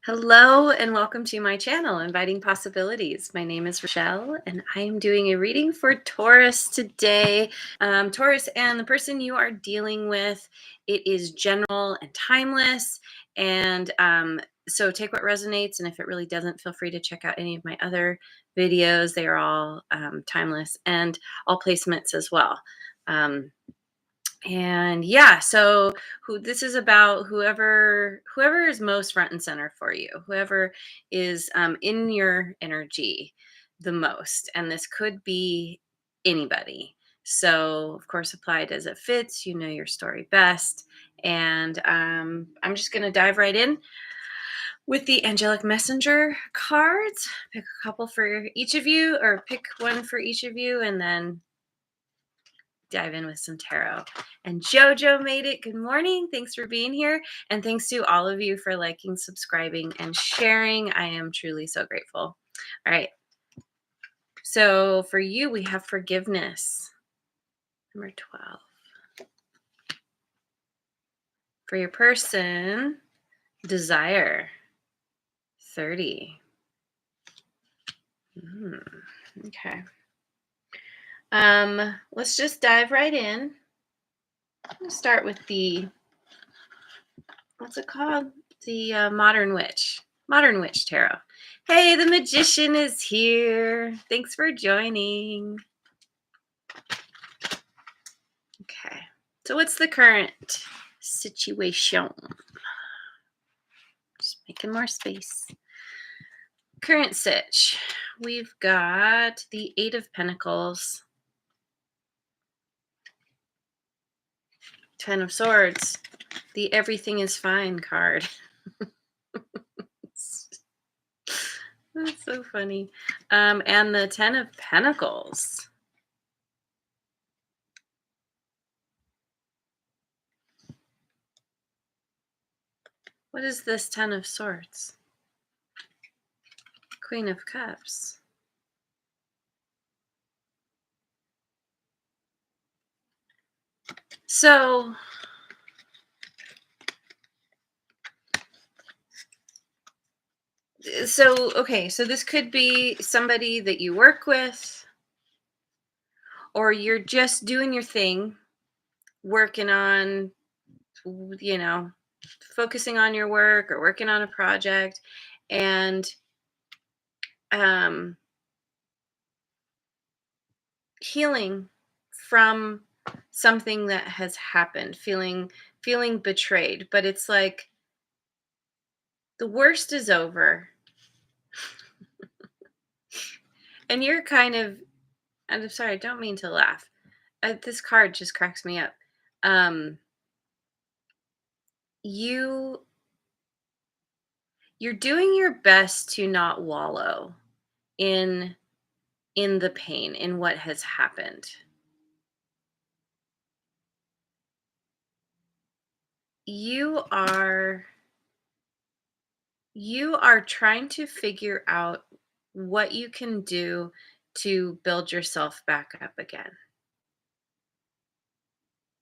Hello and welcome to my channel, Inviting Possibilities. My name is Rochelle and I am doing a reading for Taurus today. Taurus, and the person you are dealing with, it is general and timeless. And so take what resonates, and if it really doesn't, feel free to check out any of my other videos. They are all timeless and all placements as well. And yeah, so this is about whoever is most front and center for you, whoever is in your energy the most, and this could be anybody. So of course, apply it as it fits. You know your story best, and I'm just gonna dive right in with the angelic messenger cards. Pick a couple for each of you, or pick one for each of you, and then dive in with some tarot. And Jojo made it. Good morning. Thanks for being here. And thanks to all of you for liking, subscribing, and sharing. I am truly so grateful. All right. So for you, we have forgiveness, number 12. For your person, desire, 30. Okay. Let's just dive right in. I'm going to start with the, what's it called? The Modern Witch Tarot. Hey, the magician is here. Thanks for joining. Okay, so what's the current situation? Just making more space. Current sitch. We've got the Eight of Pentacles, Ten of Swords, the Everything is Fine card. That's so funny. And the Ten of Pentacles. What is this Ten of Swords? Queen of Cups. So okay, so this could be somebody that you work with, or you're just doing your thing, working on, focusing on your work or working on a project, and healing from something that has happened, feeling betrayed. But it's like the worst is over, and you're kind of, I'm sorry, I don't mean to laugh. This card just cracks me up. You're doing your best to not wallow in the pain, in what has happened. You are trying to figure out what you can do to build yourself back up again.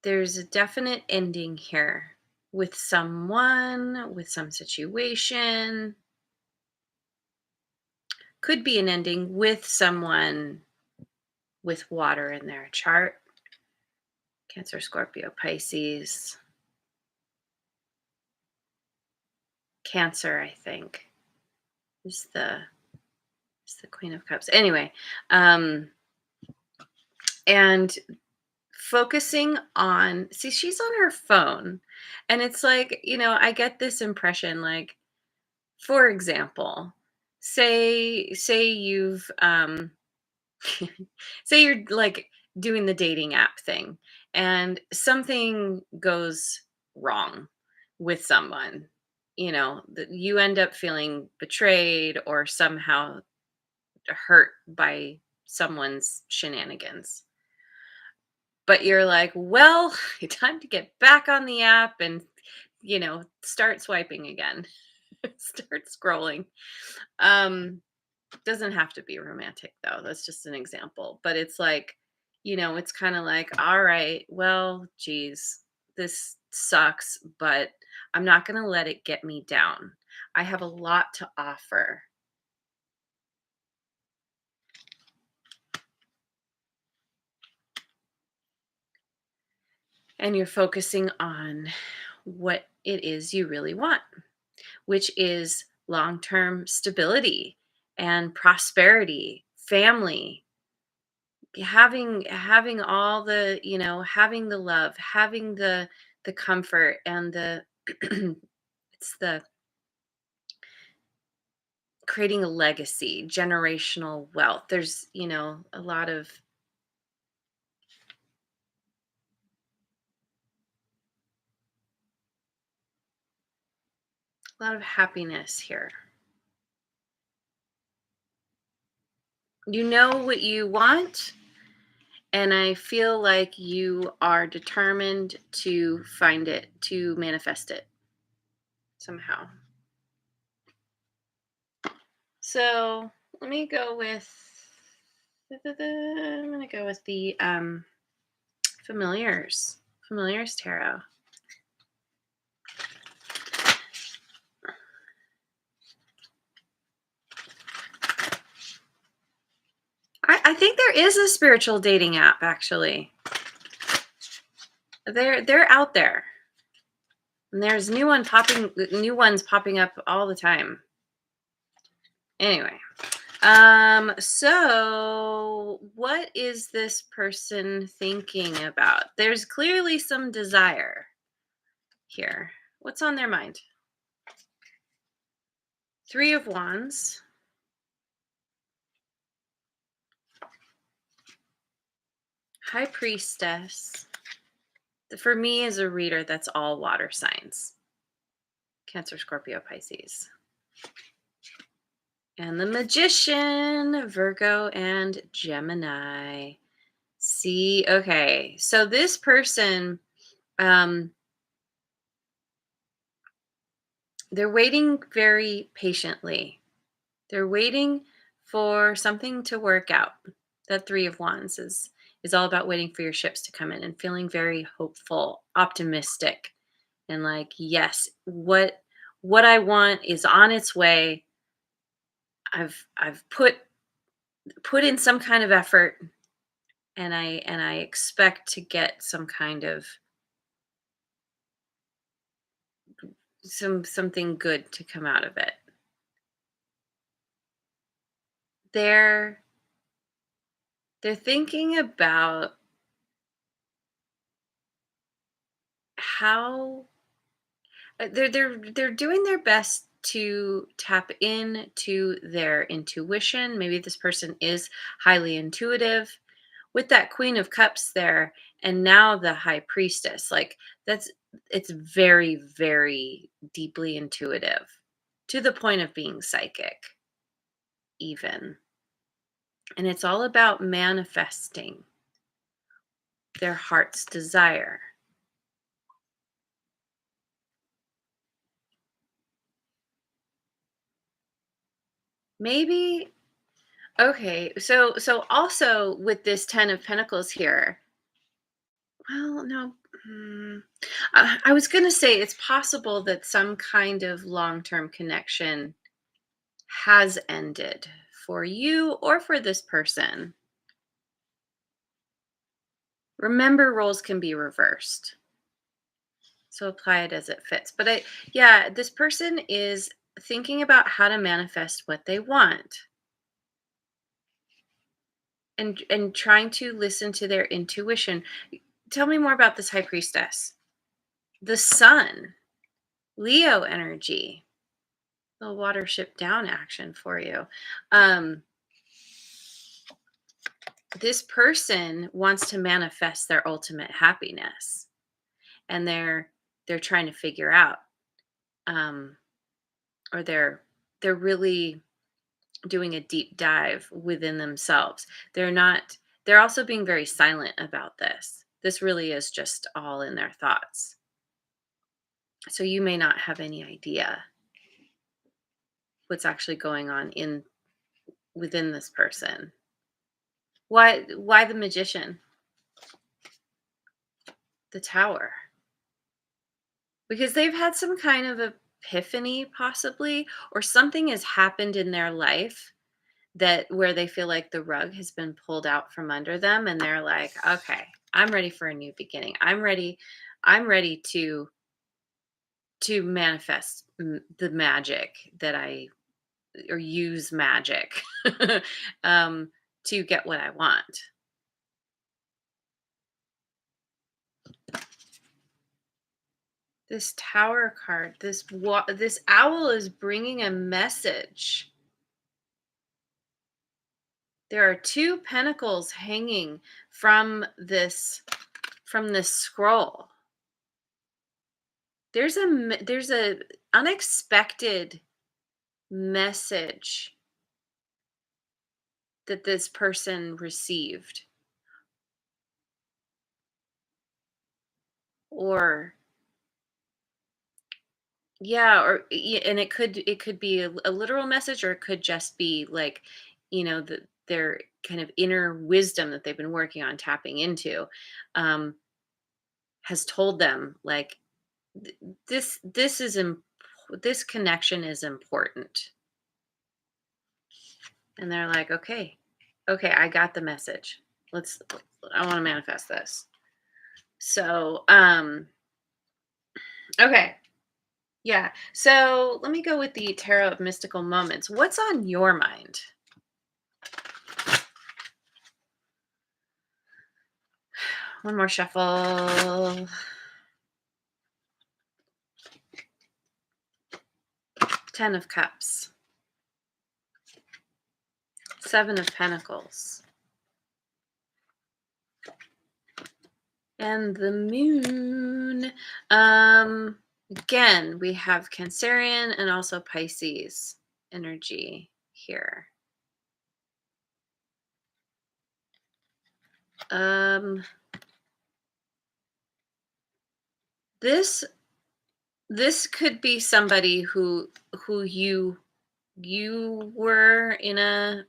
There's a definite ending here with someone, with some situation. Could be an ending with someone with water in their chart. Cancer, Scorpio, Pisces. Cancer, I think, is the Queen of Cups. Anyway, and focusing on, see, she's on her phone, and it's like, I get this impression, like, for example, say you've say you're like doing the dating app thing, and something goes wrong with someone, that you end up feeling betrayed or somehow hurt by someone's shenanigans. But you're like, well, time to get back on the app and, start swiping again. Start scrolling. Doesn't have to be romantic though. That's just an example. But it's like, it's kind of like, all right, well, geez, this sucks, but I'm not going to let it get me down. I have a lot to offer. And you're focusing on what it is you really want, which is long-term stability and prosperity, family, having all the, having the love, having the comfort and the it's the creating a legacy, generational wealth. There's, a lot of happiness here. You know what you want, and I feel like you are determined to find it, to manifest it somehow. So let me go with I'm gonna go with the familiars tarot. I think there is a spiritual dating app, actually. They're out there. And there's new ones popping up all the time. Anyway, so what is this person thinking about? There's clearly some desire here. What's on their mind? Three of Wands. High Priestess. For me as a reader, that's all water signs. Cancer, Scorpio, Pisces. And the Magician, Virgo, and Gemini. See, okay. So this person, they're waiting very patiently. They're waiting for something to work out. That Three of Wands is all about waiting for your ships to come in and feeling very hopeful, optimistic, and like, yes, what I want is on its way. I've put in some kind of effort, and I expect to get some kind of something good to come out of it. They're they're thinking about how they're doing their best to tap into their intuition. Maybe this person is highly intuitive with that Queen of Cups there, and now the High Priestess. Like, that's it's very, very deeply intuitive, to the point of being psychic even. And it's all about manifesting their heart's desire. Maybe, okay, so also with this 10 of Pentacles here, well, no, I was going to say it's possible that some kind of long-term connection has ended for you or for this person. Remember, roles can be reversed. So apply it as it fits. But yeah, this person is thinking about how to manifest what they want, and trying to listen to their intuition. Tell me more about this High Priestess. The Sun, Leo energy, the water ship down action for you. This person wants to manifest their ultimate happiness, and they're trying to figure out, um, or they're really doing a deep dive within themselves. They're also being very silent about this. This really is just all in their thoughts. So you may not have any idea what's actually going on within this person. Why the Magician? The Tower. Because they've had some kind of epiphany possibly, or something has happened in their life that where they feel like the rug has been pulled out from under them and they're like, okay, I'm ready for a new beginning. I'm ready to manifest the magic that I or use magic um to get what I want. This tower card, this owl is bringing a message. There are two pentacles hanging from this scroll. There's a unexpected message that this person received, or yeah, and it could be a literal message, or it could just be like, their kind of inner wisdom that they've been working on tapping into, um, has told them like, th- this connection is important, and they're like, okay, I got the message. Let's I want to manifest this. So, okay. Yeah. So let me go with the Tarot of Mystical Moments. What's on your mind? One more shuffle. 10 of Cups. 7 of Pentacles. And the Moon. Again, we have Cancerian and also Pisces energy here. Um, this this could be somebody who you were in a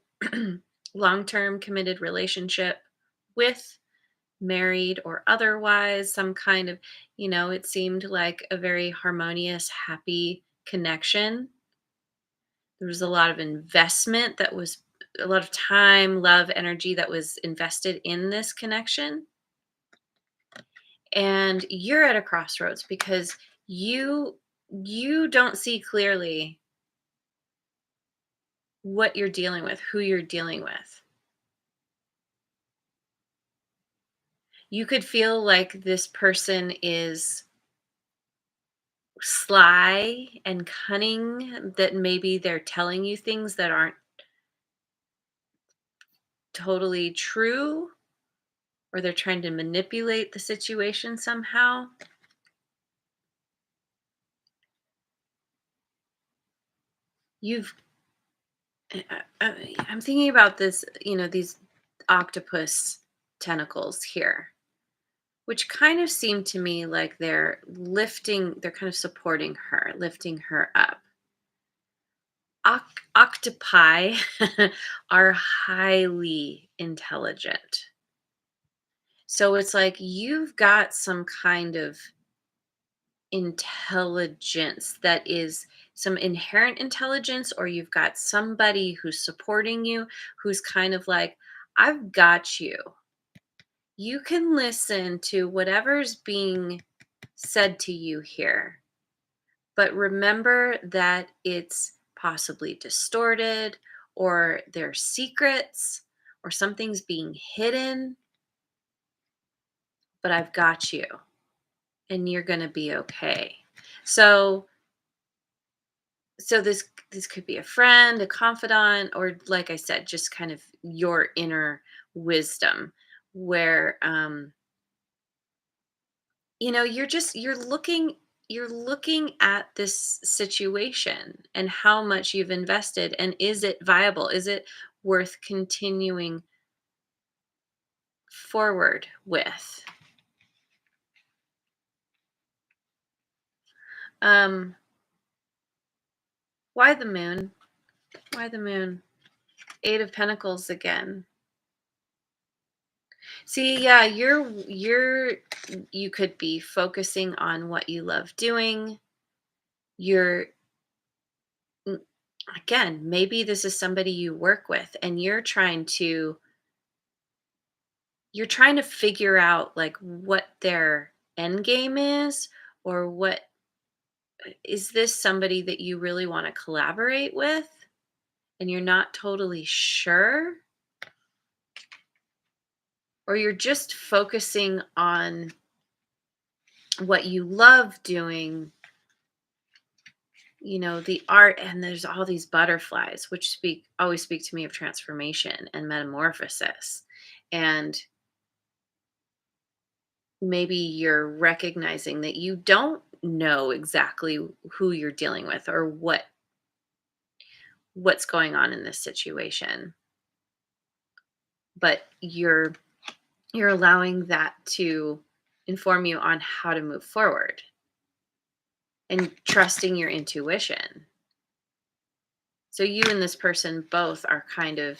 long-term committed relationship with, married or otherwise, some kind of, it seemed like a very harmonious, happy connection. There was a lot of investment that was a lot of time, love, energy that was invested in this connection. And you're at a crossroads because you don't see clearly what you're dealing with, who you're dealing with. You could feel like this person is sly and cunning, that maybe they're telling you things that aren't totally true, or they're trying to manipulate the situation somehow. You've I'm thinking about this, these octopus tentacles here, which kind of seem to me like they're kind of supporting her, lifting her up. Octopi are highly intelligent. So it's like you've got some kind of intelligence that is some inherent intelligence, or you've got somebody who's supporting you, who's kind of like, I've got you. You can listen to whatever's being said to you here, but remember that it's possibly distorted, or there's secrets, or something's being hidden, but I've got you and you're going to be okay. So this could be a friend, a confidant, or like I said, just kind of your inner wisdom, where you're looking at this situation and how much you've invested, and is it viable? Is it worth continuing forward with? Um why the Moon? Why the Moon? 8 of Pentacles again. See, yeah, you could be focusing on what you love doing. you're mm, again, maybe this is somebody you work with and you're trying to figure out like what their end game is, or what is this somebody that you really want to collaborate with and you're not totally sure, or you're just focusing on what you love doing, the art, and there's all these butterflies which speak to me of transformation and metamorphosis. And maybe you're recognizing that you don't know exactly who you're dealing with, or what's going on in this situation, but you're allowing that to inform you on how to move forward and trusting your intuition. So you and this person both are kind of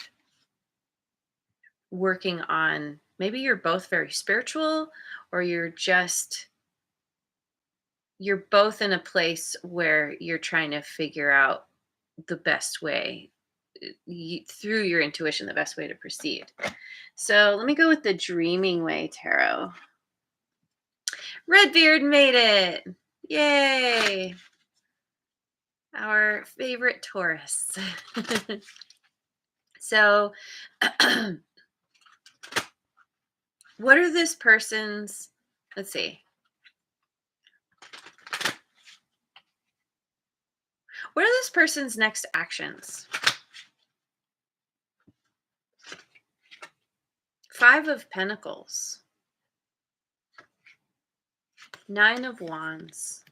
working on, maybe you're both very spiritual, or you're both in a place where you're trying to figure out the best way, through your intuition, the best way to proceed. So let me go with the dreaming way tarot. Redbeard made it. Yay. Our favorite Taurus. So what are this person's, let's see. What are this person's next actions? Five of Pentacles, Nine of Wands,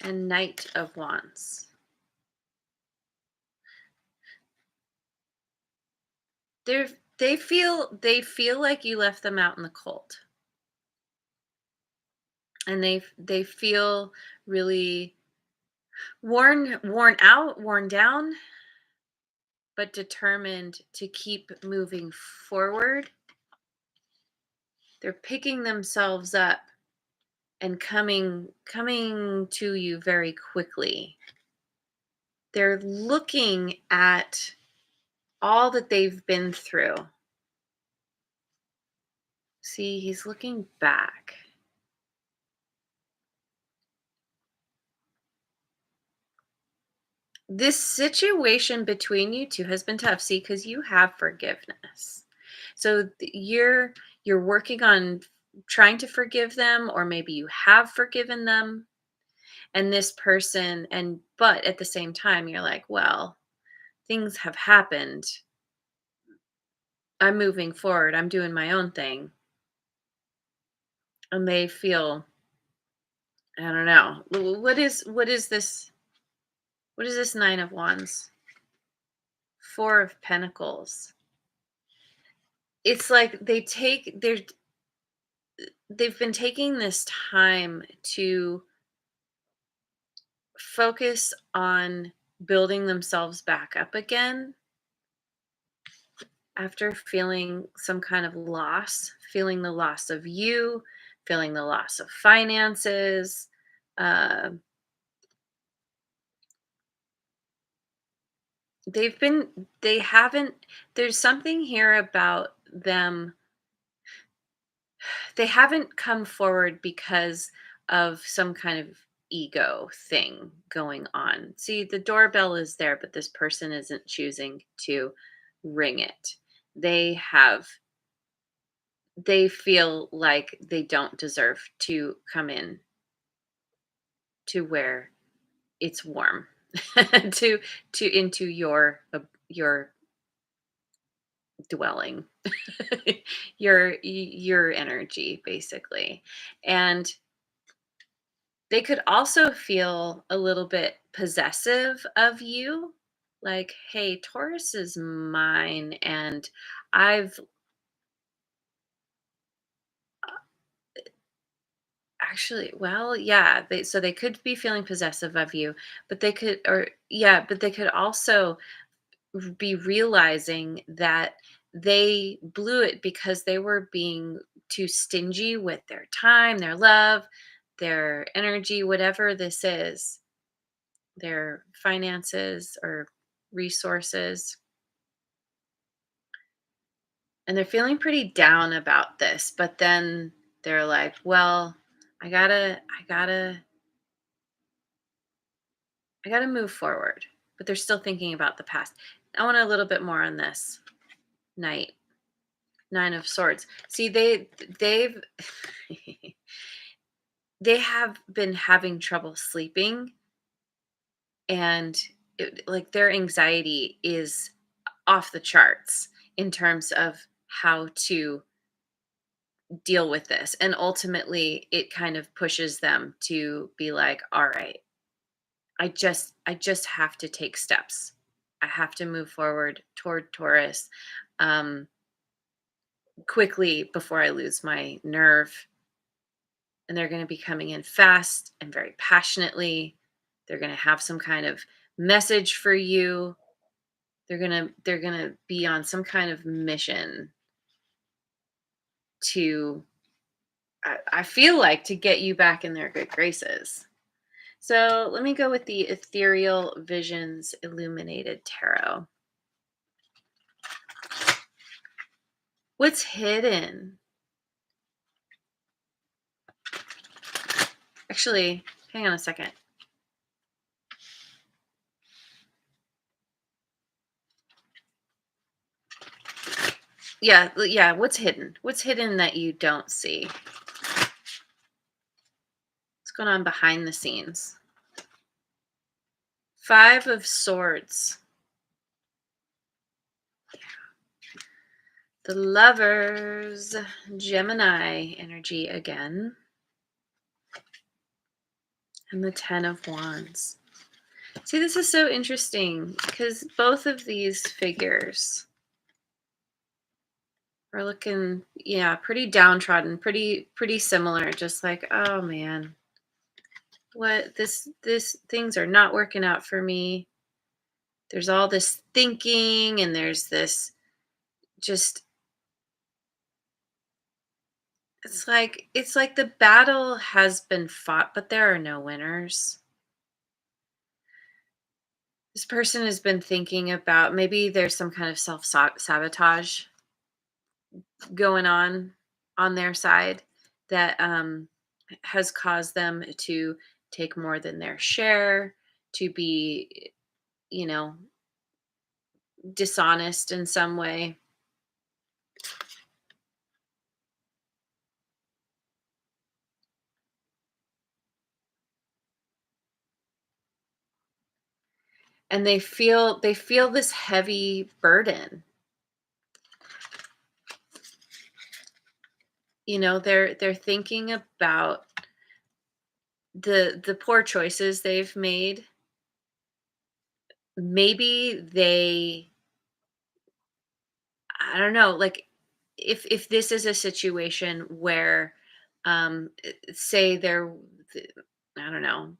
and Knight of Wands. They feel like you left them out in the cold, and they feel really worn out, worn down, but determined to keep moving forward. They're picking themselves up and coming to you very quickly. They're looking at all that they've been through. See, he's looking back. This situation between you two has been tough. See, because you have forgiveness. So you're working on trying to forgive them, or maybe you have forgiven them. And this person, but at the same time, you're like, well, things have happened. I'm moving forward. I'm doing my own thing. And they feel, I don't know. What is this Nine of Wands? Four of Pentacles. It's like they've been taking this time to focus on building themselves back up again after feeling some kind of loss, feeling the loss of you, feeling the loss of finances. Uh, they've been, they haven't, there's something here about them. They haven't come forward because of some kind of ego thing going on. See, the doorbell is there, but this person isn't choosing to ring it. They have they feel like they don't deserve to come in to where it's warm, to into your dwelling, your energy basically. And they could also feel a little bit possessive of you, like, hey, Taurus is mine, and I've actually, well, yeah, they could be feeling possessive of you, but they could, or yeah, but they could also be realizing that they blew it because they were being too stingy with their time, their love, their energy, whatever this is, their finances or resources. And they're feeling pretty down about this, but then they're like, well, I gotta move forward. But they're still thinking about the past. I want a little bit more on this. Knight, Nine of Swords. See, they've they have been having trouble sleeping, and like their anxiety is off the charts in terms of how to deal with this. And ultimately, it kind of pushes them to be like, all right, I just have to take steps. I have to move forward toward Taurus quickly before I lose my nerve. And they're going to be coming in fast and very passionately. They're going to have some kind of message for you. They're going to be on some kind of mission to I feel like to get you back in their good graces. So let me go with the Ethereal Visions Illuminated Tarot. What's hidden? Actually, hang on a second. Yeah, what's hidden? What's hidden that you don't see? What's going on behind the scenes? Five of Swords. The Lovers, Gemini energy again. And the Ten of Wands. See, this is so interesting because both of these figures are looking, yeah, pretty downtrodden, pretty similar. Just like, oh man, what this things are not working out for me. There's all this thinking, and there's this just it's like the battle has been fought, but there are no winners. This person has been thinking about maybe there's some kind of self sabotage going on their side that has caused them to take more than their share, to be, you know, dishonest in some way. And they feel this heavy burden. They're thinking about the poor choices they've made. Maybe I don't know, like if this is a situation where say I don't know,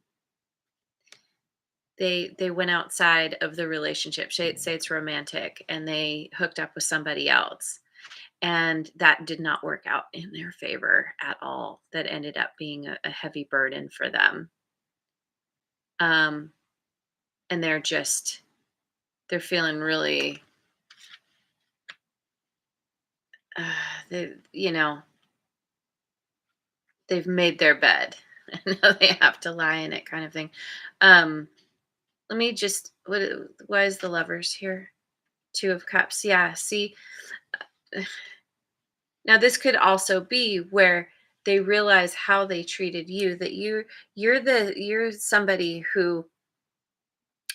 they went outside of the relationship, say it's romantic, and they hooked up with somebody else, and that did not work out in their favor at all. That ended up being a heavy burden for them. um and they're feeling really they they've made their bed and now they have to lie in it, kind of thing. um Let me just why is the Lovers here? Two of Cups. Yeah, see, now this could also be where they realize how they treated you, that you're somebody who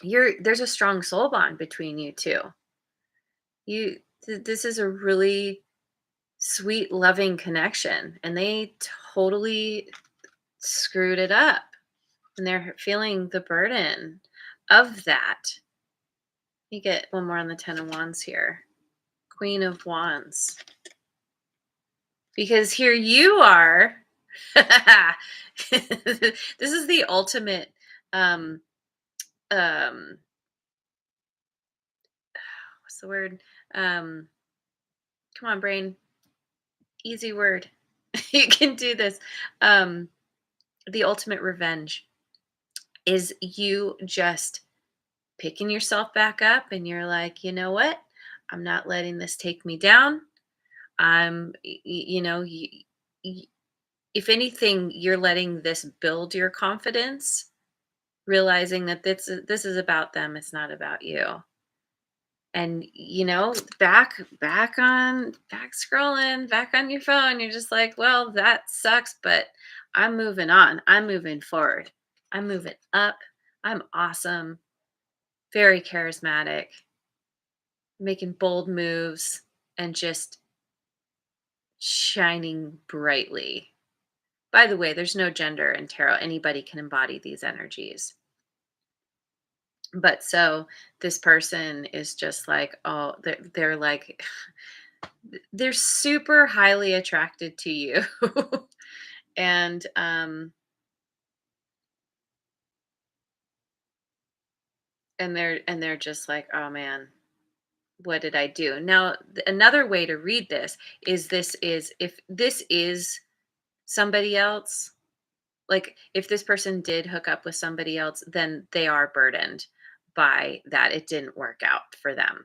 there's a strong soul bond between you two. This is a really sweet, loving connection, and they totally screwed it up, and they're feeling the burden of that. You get one more on the Ten of Wands here. Queen of Wands. Because here you are. This is the ultimate um um what's the word? Come on, brain. Easy word. You can do this. Um, the ultimate revenge is you just picking yourself back up and you're like, you know what? I'm not letting this take me down. You know, y- if anything, you're letting this build your confidence, realizing that this is about them. It's not about you. And you know, back scrolling, back on your phone, you're just like, well, that sucks, but I'm moving on. I'm moving forward. I'm moving up. I'm awesome, very charismatic, making bold moves and just shining brightly. By the way, there's no gender in tarot. Anybody can embody these energies. But so this person is just like, oh, they're like, they're super highly attracted to you. and and they're just like, oh man, what did I do? Now, another way to read this is if this is somebody else, like if this person did hook up with somebody else, then they are burdened by that. It didn't work out for them.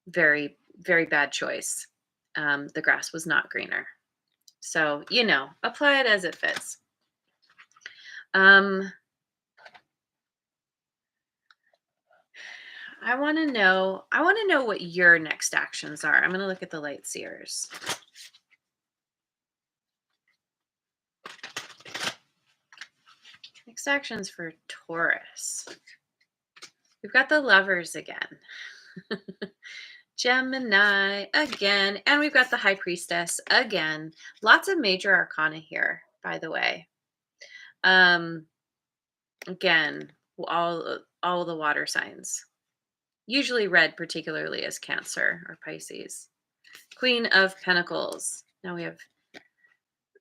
Very, very bad choice. The grass was not greener. So, you know, apply it as it fits. Um, I want to know what your next actions are. I'm going to look at the light seers. Next actions for Taurus. We've got the lovers again. Gemini again. And we've got the high priestess again. Lots of major arcana here, by the way. Again, all the water signs. Usually read particularly as Cancer or Pisces. Queen of Pentacles. Now we have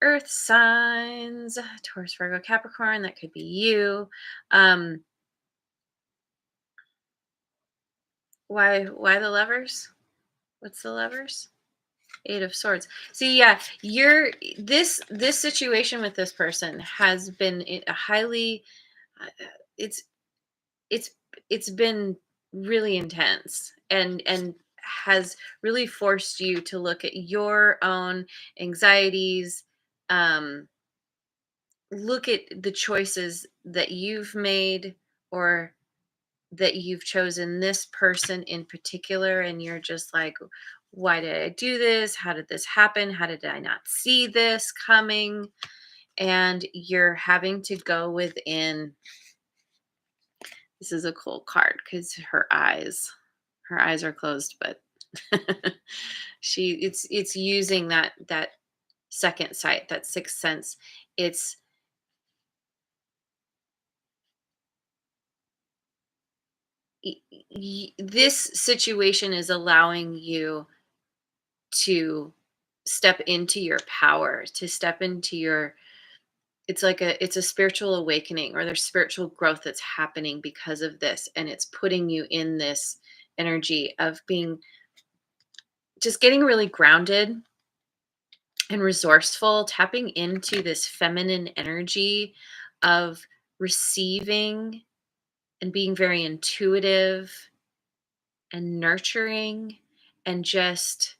earth signs, Taurus, Virgo, Capricorn. That could be you. Why the lovers? What's the lovers? Eight of Swords. See, yeah, you're this situation with this person has been a highly it's it's it's been really intense and has really forced you to look at your own anxieties, um look at the choices that you've made or that you've chosen this person in particular, and you're just like, why did I do this? How did this happen? How did I not see this coming? And you're having to go within. This is a cool card because her eyes are closed, but it's using that second sight, that sixth sense. It's this situation is allowing you to step into your power, to step into your, it's a spiritual awakening, or there's spiritual growth that's happening because of this, and it's putting you in this energy of being, just getting really grounded and resourceful, tapping into this feminine energy of receiving and being very intuitive and nurturing, and just,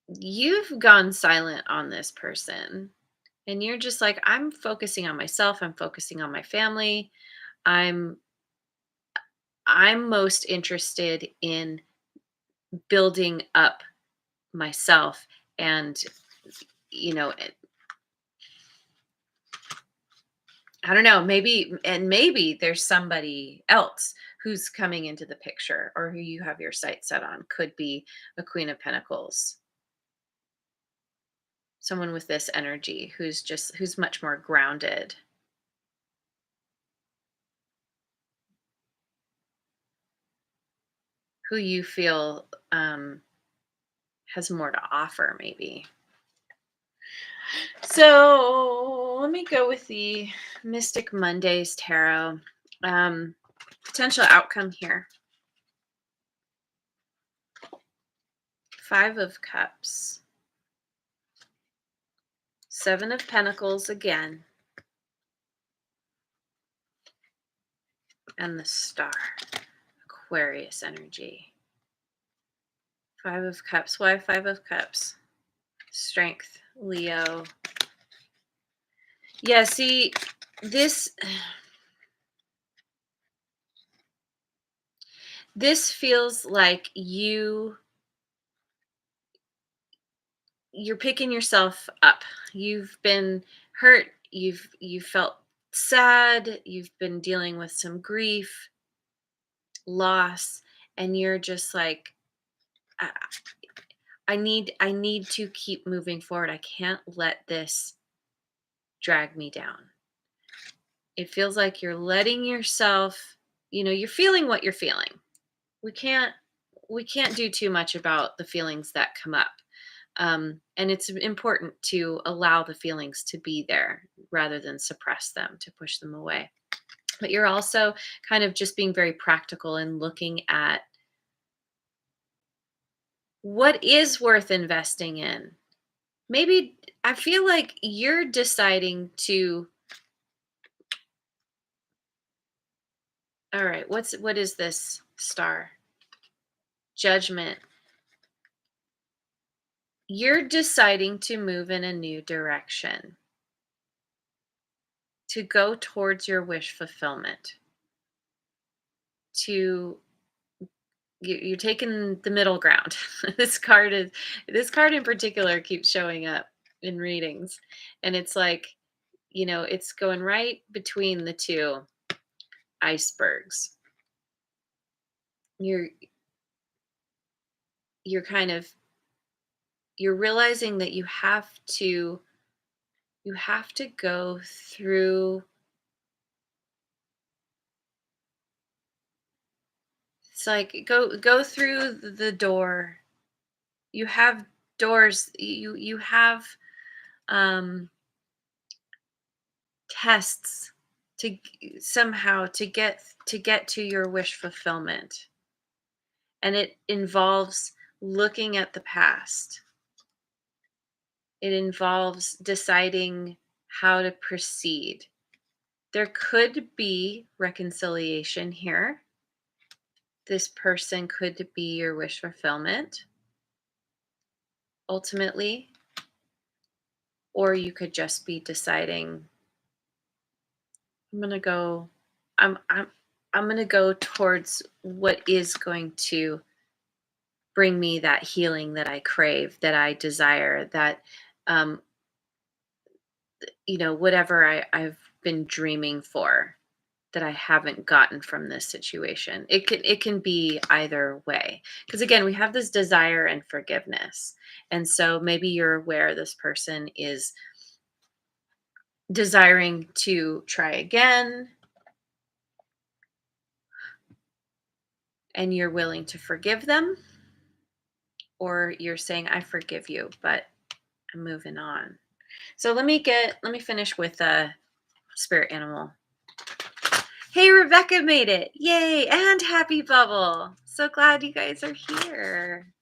you've gone silent on this person and you're just like, I'm focusing on myself, I'm focusing on my family, i'm I'm most interested in building up myself. And you know, I don't know, maybe there's somebody else who's coming into the picture, or who you have your sights set on. Could be a Queen of Pentacles, someone with this energy who's much more grounded, who you feel has more to offer, maybe. So let me go with the Mystic Mondays Tarot. Potential outcome here. Five of Cups. Seven of Pentacles again. And the Star. Aquarius energy. Five of Cups. Why Five of Cups? Strength. Leo. Yeah, see, this feels like you're picking yourself up. You've been hurt, you felt sad, you've been dealing with some grief, loss, and you're just like, I, I need to keep moving forward. I can't let this drag me down. It feels like you're letting yourself, you're feeling what you're feeling. We can't we can't do too much about the feelings that come up. And it's important to allow the feelings to be there rather than suppress them, to push them away. But you're also kind of just being very practical and looking at what is worth investing in. Maybe I feel like you're deciding to, all right, what is this Star? Judgment. You're deciding to move in a new direction, to go towards your wish fulfillment, to you're taking the middle ground. This card in particular keeps showing up in readings, and it's like, it's going right between the two icebergs. You're you're kind of you're realizing that you have to go through. It's like go through the door. You have doors. You have um tests somehow to get to your wish fulfillment, and it involves looking at the past. It involves deciding how to proceed. There could be reconciliation here. This person could be your wish fulfillment ultimately, or you could just be deciding, I'm going to go I'm I'm going to go towards what is going to bring me that healing that I crave, that I desire, that um, whatever I've been dreaming for that I haven't gotten from this situation. It can be either way. Because again, we have this desire and forgiveness. And so maybe you're aware this person is desiring to try again, and you're willing to forgive them, or you're saying, I forgive you, but I'm moving on. So let me finish with a spirit animal. Hey, Rebecca made it. Yay. And happy Bubble. So glad you guys are here.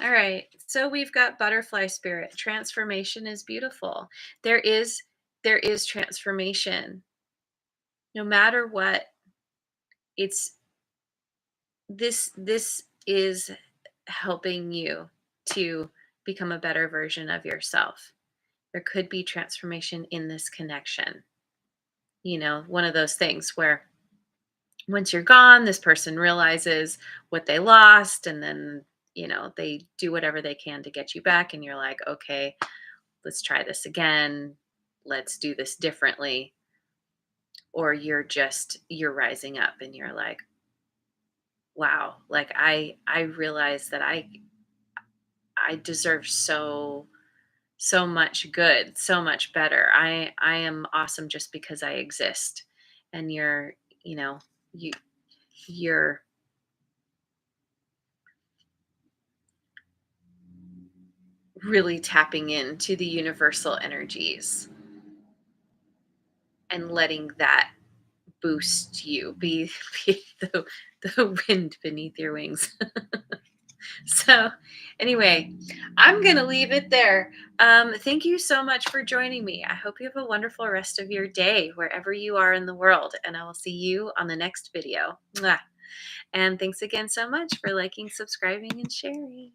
All right. So we've got butterfly spirit. Transformation is beautiful. There is transformation. No matter what, it's this is helping you to become a better version of yourself. There could be transformation in this connection. One of those things where once you're gone, this person realizes what they lost, and then, they do whatever they can to get you back. And you're like, okay, let's try this again. Let's do this differently. Or you're rising up and you're like, wow, like I realize that I deserve so much good, so much better. I am awesome just because I exist. And you know, you you're really tapping into the universal energies and letting that boost you, be the wind beneath your wings. So, anyway, I'm going to leave it there. Thank you so much for joining me. I hope you have a wonderful rest of your day wherever you are in the world, and I will see you on the next video. Mwah. And thanks again so much for liking, subscribing, and sharing.